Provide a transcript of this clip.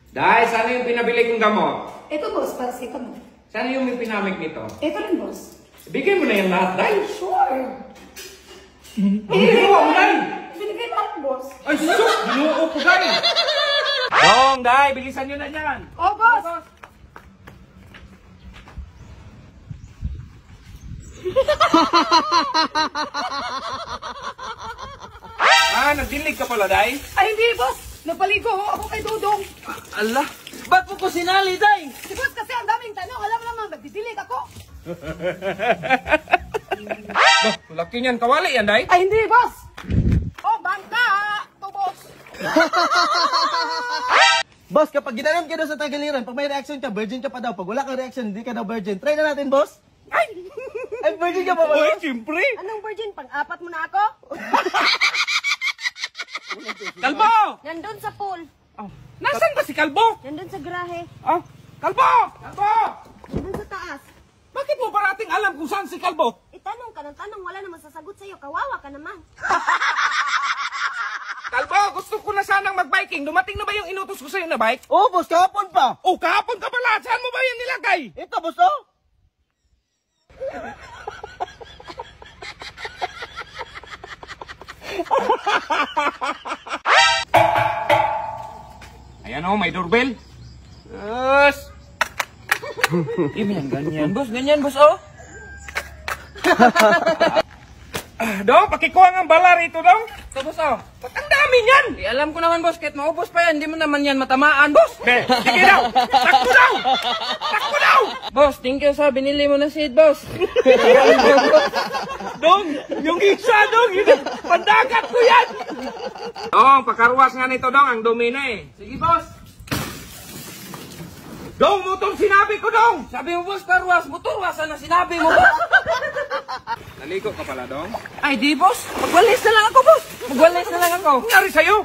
Dahil, sana yung pinabili kong gamot? Ito, boss, para sa ito mo. Sana yung may pinamig nito? Ito rin, boss. Bigay mo na yung lahat, Day. Sure. Ginawa mo, Day. Binigay lahat, boss. Ay, sus! Ginuo ko, Day. Dong, Day, bilisan nyo na yan. Oh, boss. Nagdilig ka pala, Day? Ay, hindi, boss. Napaligo ako kay Dudong. Allah, ba't mo ko sinali, Day? Si boss kasi ang daming tanong. Alam mo naman, nagdidilig ako. Laki niyan, kawali yan, Day. Ay, hindi, boss. Oh, bangka. Ito, boss. Boss, kapag ginanom ka daw sa tagaliran, pag may reaction ka, virgin ka pa daw. Pag wala kang reaction, hindi ka daw virgin. Try na natin, boss. Ay, virgin ka pa ba, boss? siyempre. Anong virgin? Pang-apat mo na ako? Kalbo! Nandun sa pool. Oh. Nasaan ba si Kalbo? Nandun sa garahe. Oh. Kalbo! Kalbo! Nandun sa taas. Bakit mo parating alam kung saan si Kalbo? Itanong ka ng tanong, wala naman sasagot sa'yo. Kawawa ka naman. Kalbo, gusto ko na sanang mag-biking. Dumating na ba yung inutos ko sa'yo na bike? Oo, boss, kahapon pa. Oh, kahapon ka pala. Saan mo ba yung nilagay? Ito, boss, oh. Ayan oh, may doorbell. Yes. Ganyan, boss, oh. Dong, pakikuha ng bala rito, Dong. Ito, boss, oh. Ba't ang dami niyan? Alam ko naman, boss, kahit maubos pa yan, hindi mo naman yan matamaan, boss. Be, sige daw. Takbo daw. Takbo daw. Boss, thank you sa binili mo na seed, boss. Dong, yung isa, Dong. Yung pandagat ko yan. Dong, pakaruwas nga nito, Dong. Ang dumi na eh. Sige, boss. Dong, mutong sinabi ko, Dong. Sabi mo, boss, karwas, motorwasan na sinabi mo, boss. Naligo ka pala, Dong. Ay, di, boss. Magwalis na lang ako, boss. Magwalis na lang ako. Nangyari sa'yo?